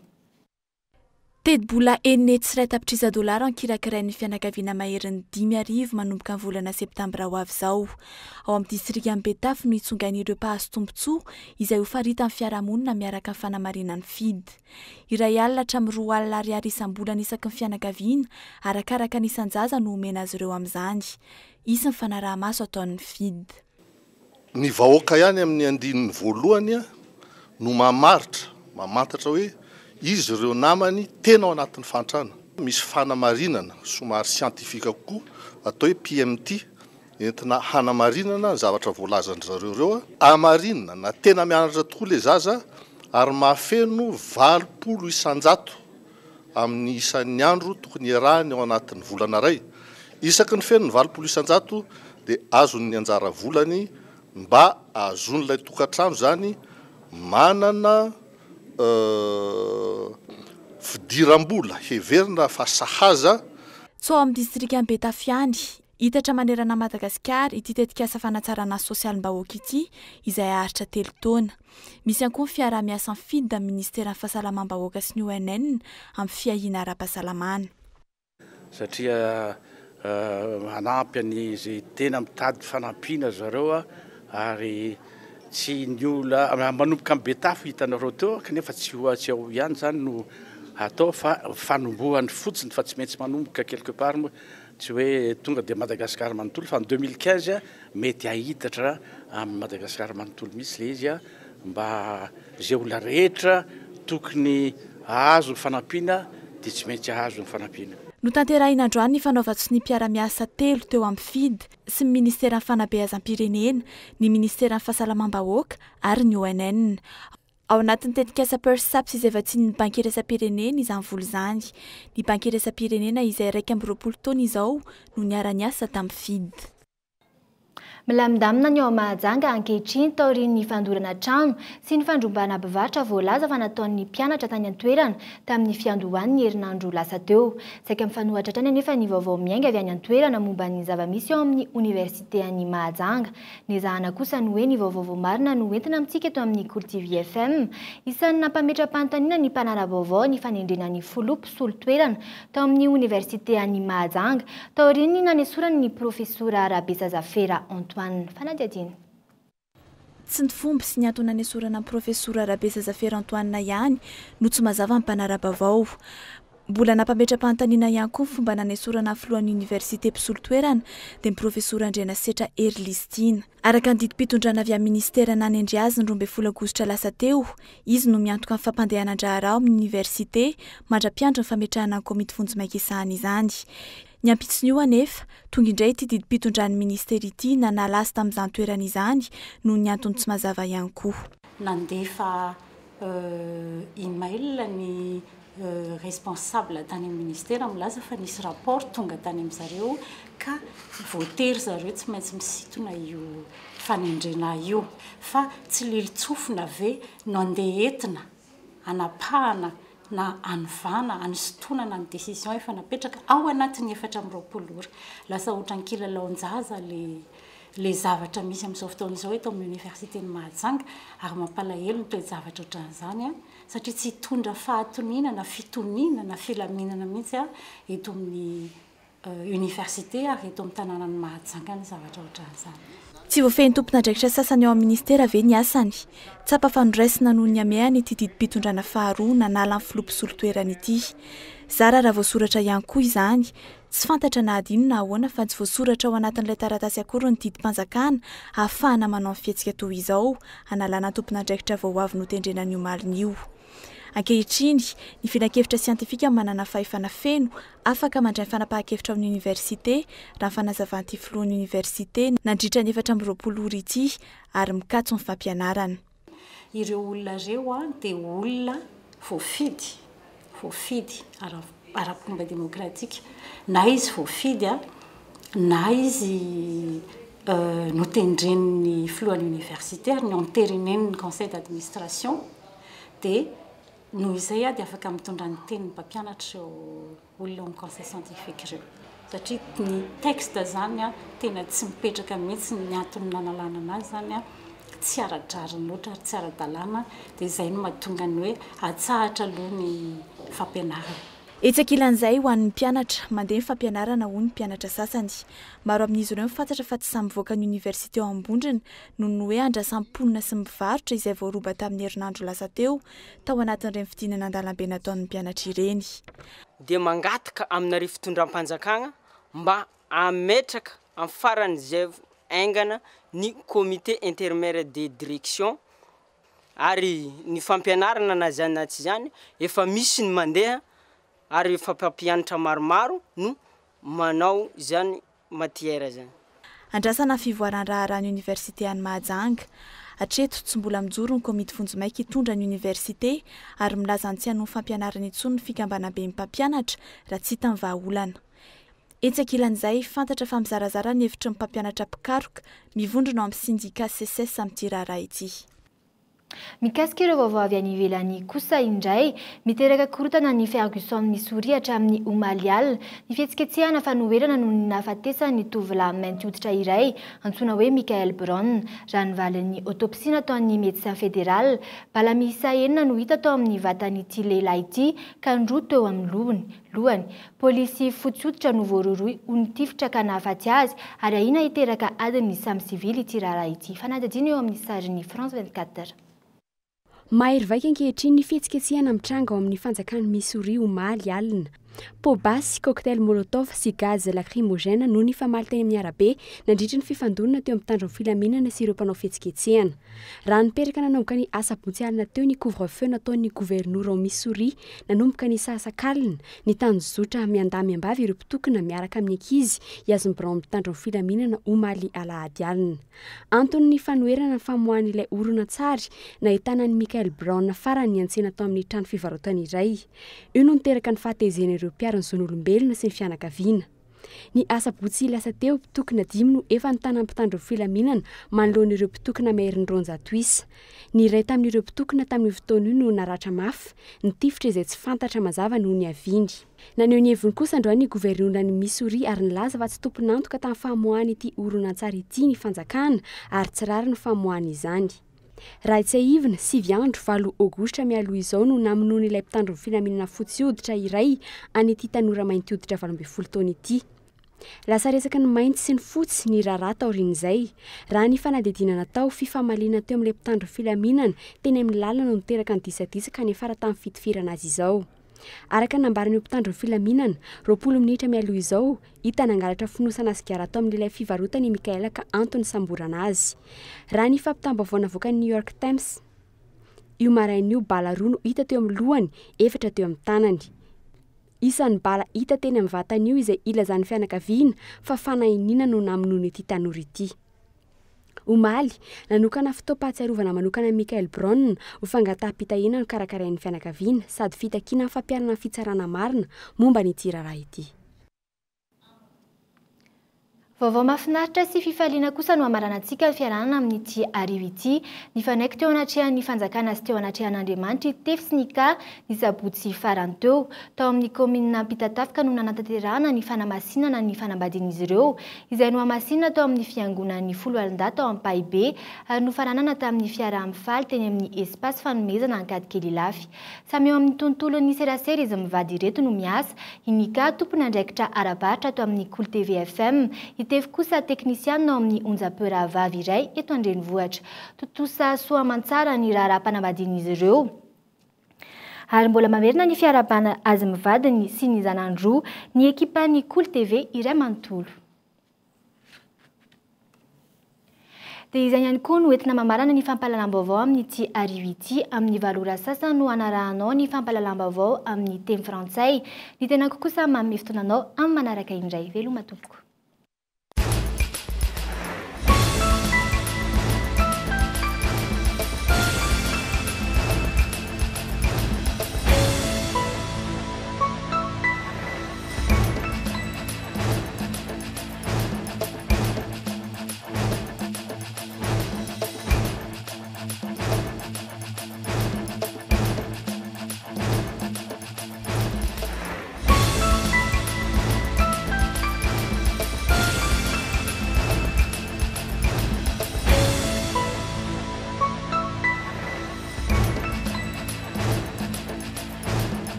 Speaker 6: Tedi-bola enina tsiray tapitrisa dolara ankirakirain'ny fianakaviana maherin'ny 5,000 manomboka ny volana septambra ho avy izao. Ao amin'ny distrika Betafy no hitsongan'ireo mpahazo tombotsoa izay ho farita amin'ny fiarahamonina miaraka amin'ny fanamarinan'ny FID. Iray alina hatramin'ny 2 alina ariary isam-bolana isaky ny fianakaviana arakaraka ny isan-jaza no omena azy ireo amin'izany. Isan'ny fanaraha-maso ataon'ny FID.
Speaker 8: Ny vahoaka ihany amin'ny andininy voalohany no mamantatra hoe izy ireo namany tena ao anatin'ny fantrana. Misy fanamarinana somary siantifika kokoa atao hoe PMT entina hanamarinana zavatra voalazan'ny zareo ireo. Amarinina na tena mianatra tokoa le zaza ary mahafeno 80 isan-jato amin'ny isan'ny andro tokony iarahany ao anatin'ny volana iray. Isaky ny feno ny 80 isan-jato dia azon'ny anjara volany mba azon'ilay tokantrano zany manana fidiram-bola heverina fa sahaza.
Speaker 6: So amin'ny distrika Betafy hitatra manerana Madagasikara ity tetikasa fanatsarana sosialim-bahoaka ity izay aharitra 3 taona. Misy ihany koa fiara-miasa FID amin'ny ministera fahasalamam-bahoaka sy ny ONN amin'ny fiahiana ara-pahasalamana.
Speaker 9: Satria manampy an'izy tena mitady fanampiana zareo ary tsy ny olona manomboka amin'ny Betafy hitanareo teo kanefa tsy ao ihany zany no atao fa fanombohany fotsiny fa tsy maintsy manomboka quelque part moa tsy hoe tonga dia Madagasikara manontolo fa en 2015 mety ahitatra amin'ny Madagasikara manontolo misy le izy mba zay olona rehetra tokony ahazo ny fanampiana dia tsy maintsy ahazo ny fanampiana.
Speaker 6: No tanterahina androany ny fanaovatso ny mpiara-miasa 3 teo amin'ny FID sy ny ministera ny fanabeazam-pirenena, ny ministera ny fahasalamam-bahoaka ary ny ONN. ao anatin'ny tetikasa persapsy izay vatsian'ny banky iraisam-pirenena izany volo izany ny banky iraisam-pirenena izay 2 taona izao no niara-niasa tamin'ny fidy.
Speaker 7: Milamindamina ny ao Mahajanga ankehitriny taorian'ny fandorana trano sy ny fandrombana mpivarotra voalaza fa nataon'ny mpianatra tany an-toerana tamin'ny fiandohan'ny herinandro lasa teo. Saika mifanohatra trany anefa ny vaovao miainga avy any an-toerana momba ny zava-misy ao amin'ny Université any Mahajanga. Nezahana kosa ny hoe ny vaovao marina no entina amintsika eto amin'ny Kultivy FM. Isan'ny nampametra-panontaniana ny mpanara vaovao ny fanendrena ny folopy solo-toerana tao amin'ny Université any Mahajanga. Taoriany nanesorany ny profesora Rabesa Zafera Antoine.
Speaker 6: Tsy ny fomba sy ny antony nanesorana ny profesora Rabesa Zafera Antoine ihany no tsy mazava ny mpanara-baovao. Mbola nampametra-panontaniana ihany koa ny fomba nanesorana filohan'ny université mpisolo-toerana dia ny profesora Andriana Setra Erlistina. Araka ny didim-pitondrana avy amin'ny ministera nanendry azy ny 12 Aogositra lasa teo, izy no miantoka amin'ny fampandehanan-draharaha ao amin'ny université mandra-piandro ny fametrahana ny komity vonjy-maika isahana izany. Ny ampitsiny io anefa, tonga indray ity didim-pitondran'ny ministera ity nanala azy tamin'izany toerana izany no ny antony tsy mazava ihany koa.
Speaker 10: Nandefa email ny responsable tany amin'ny ministera milaza fa nisy rapport tonga tany amin'zareo ka voatery zareo tsy maintsy misitona io fanendrena io fa tsy lilitsofina ve no andeha entina anapahana na anivana anistonana ny décision efa napetraka ao anatin'ny 420 ora. Lasa ohatran'ny kilalaon-jaza le zavatra misy amin'izao fotoana izao eto amin'ny Université ny Mahajanga ary mampalahelo ny toe-javatra ohatran'izany satria tsy hitondra fahatoniana na fitoniana na filaminana mihitsy eto amin'ny université ary eto amin'ny tanàna ny Mahajanga ny zavatra ohatran'izany.
Speaker 6: Tsy voafehin'ny tompon'andraikitra sasany ao amin'ny ministera ve ny asany. Tsapa fandraisina noho ny amehany ity didim-pitondrana faharoa nanala ny filoha mpisolo-toerana ity. Zara raha voasoratra ihany koa izany, tsy fantatra na adino na ahoana fa tsy voasoratra ao anatin'ilay taratasy akory ny didim-panjakana ahafahana manao ny fihetsika toy izao analana tompon'andraikitra vao avy notendrena an'io malina io. Ankehitriny, ny finan-kevitra siantifika manana fahefana feno afaka mandray ny fanapahan-kevitra amin'ny université raha fanazavan'ity filohan'ny université nandritra ny 420 ora ity ary mikatso ny fampianarana.
Speaker 10: Ireo olona ireo dia olona voafidy ara-pomba demokratika na izy voafidy na izy notendren'ny filohan'ny université ary ny anterenen'ny conseil d'administration dia noho izay dia afaka mitondra ny tenin'ny mpampianatra olona amin'ny conseil scientifique ireo satria ny texte zany tena tsy mipetraka mihitsy ny antony nanalana anazy zany tsy ara-drariny loatra ary tsy ara-dalàna dia izay no mahatonga ny hoe atsahatra aloha ny fampianarana.
Speaker 6: Etsakilan'izay ho an'ny mpianatra mandeha ny fampianarana hoy ny mpianatra sasany. Maro amin'izy ireo mifantatra fa tsy samy voaka ny université ao Ambondrona noho ny hoe andrasam-ponina sy mivarotra izay voaroba tamin'ny herinandro lasa teo tao anatin'ireny fidinana an-dalambe nataon'ny mpianatra ireny.
Speaker 11: Dia mangataka amin'ny fitondram-panjakana mba ametraka amin'ny faran'izay aingana ny comité intermédiaire de direction ary ny fampianarana na zany na tsy zany efa misy ny mandeha ary efa mpampianatra maromaro no manao zany matière zany.
Speaker 6: Andrasana fivoaran-raharaha ny université any Mahajanga. Hatreto tsy mbola mijoro ny komity vonjy-maika hitondra ny université ary milaza ny tsy hanao fampianarana intsony ny fikambanam-ben'ny mpampianatra raha tsy hita ny vahaolana. Etsakilan'izay fantatra fa mizarazara ny hevitry ny mpampianatra mpikaroka mivondrona amin'ny syndicat CSS amin'ity raharaha ity.
Speaker 7: Mikasika ireo vaovao avy any ivelany kosa indray miteraka korotana ny Ferguson Missouri hatramin'ny Omalial ny fihetsiketsehana fanoherana noho ny nahafatesany tovolahy mainty hoditra iray antsoina hoe Michael Brown raha nivalin'ny autopsie nataon'ny médecin fédéral bala miisa 9 no hita tao amin'ny vatan'ity lehilahy ity ka ndroa teo amin'ny lohany. Polisy fotsy hoditra no voaroroy onitifitra ka nahafaty azy ary ahina hiteraka adiny samy sivily ity raharaha ity. Fanadadina eo amin'ny sarin'ny France 24.
Speaker 12: Mahery vaika ankehitriny ny fihetsiketsehana mitranga ao amin'ny fanjakana Missouri omaly alina. Pobas, cocktail molotov sy gaz lacrymogène no ny famaly teny amin'ny arabe nandritra ny fifandonana teo amin'ny tandrony filaminana sy ireo mpanao fihetsiketsehana. Raha nipetraka nanomboka ny asabotsy alina teo ny couvre-feu nataon'ny gouvernora ao Missouri nanomboka ny sasakalina ny tanjozotra miandamiambavy ireo mpitokana miaraka amin'ny ankizy hiazom-birao amin'ny tandrony filaminana omaly alahady alina. Antony ny fanoerana ny famoahan'ilay oronan-tsary nahitana ny Michael Brown farany niantsena tao amin'ny trano fivarotana iray. Io no niteraka ny fahatezena ireo mpiarana zon'olombelona sy ny fianakaviana. Ny asabotsy lasa teo mpitokana 5 no efa nitana mpitandro filaminana manoloan'ireo mpitokana maherin'ronjato isa. Ny iray tamin'ireo mpitokana tamin'ny fotoana io no naratra mafy, ny tifitra izay tsy fantatra mazava no ny avindy. Naneho ny heviny kosa androany ny gouvernora ny Missouri ary nilaza fa tsy tompon'antoka tamin'ny famoahana ity oronan-tsary ity ny fanjakana ary tsy rary ny famoahana izany. Raha tsy ahivina 9 andro 7 aogositra mialoha izao no namonoana ilay mpitandro filaminana fotsy hoditra iray any ity tanora mainty hoditra 12 taona ity. Lasa resaka ny mainty sy ny fotsy ny raharaha taorian'izay. Raha ny fanadidina natao fifamaliana teo amin'ilay mpitandro filaminana teny amin'ny lalana no niteraka ny disadisa ka nefara tamin'ny fitifirana azy izao. Araka nambaran'io mpitandro filaminana 20 minitra mialoha izao hita nangalatra finosana sigara tao amin'ilay fivarotany Mikaela ka antony samborana azy. Raha ny fampitam-baovao navoakan'ny New York Times, io marain'io bala roa no hita teo amin'ny lohany, 4 teo amin'ny tanany. Isan'ny bala hita teny amin'ny vatany io izay ilazan'ny fianakaviana fa fanahiniana no namonoana ity tanora ity. Omaly, nanokana fitaoam-pahatsiarovana manokana Michael Brown ho fangataham-pitahina no karakarain'ny fianakaviana sady fitakiana ny fampiarana fitsarana marina momba n'ity raharaha ity.
Speaker 7: Vaovao mahafinaritra sy fifaliana kosa no amaranantsika fiarahana amin'ity arivo ity. Ny fanaiky teo anatrehan'ny fanjakana sy teo anatrehan'Andriamanitra tefy sy ny ka ny sabotsy farany teo. Tao amin'ny komina Ampitatafika no nanantanterahana ny fanamasinana ny fanambadian'izy ireo izay no hamasinana tao amin'ny fiangonan'ny Folo Alindà tao Ampahibé ary no faranana tamin'ny fiara mifaly teny amin'ny espace fanomezana Ankadikely Lafy. Samy eo amin'ny tontolon'ny serasera izy mivady ireto no miasa. Inika tompony andraikitra arabatra tao amin'ny Cool TV FM. Tevy kosa teknisiana ao amin'ny onjapera vavy iray eto Andrenivohitra. Totosa soa aman-tsara ny raharaham-panambadian'izy ireo. Ary mbola mamerina ny fiarabana azy mivadiny sy ny zanandroa ny ekipan'ny Cool TV iray manontolo. Dia izany ihany koa no entina mamarana ny fampahalalam-baovao amin'ity arivo ity amin'ny valora sasany no anarahanao ny fampahalalam-baovao amin'ny teny frantsay. Ny tenako kosa manome fotoananao amin'ny manaraka indray. Veloma tompoko.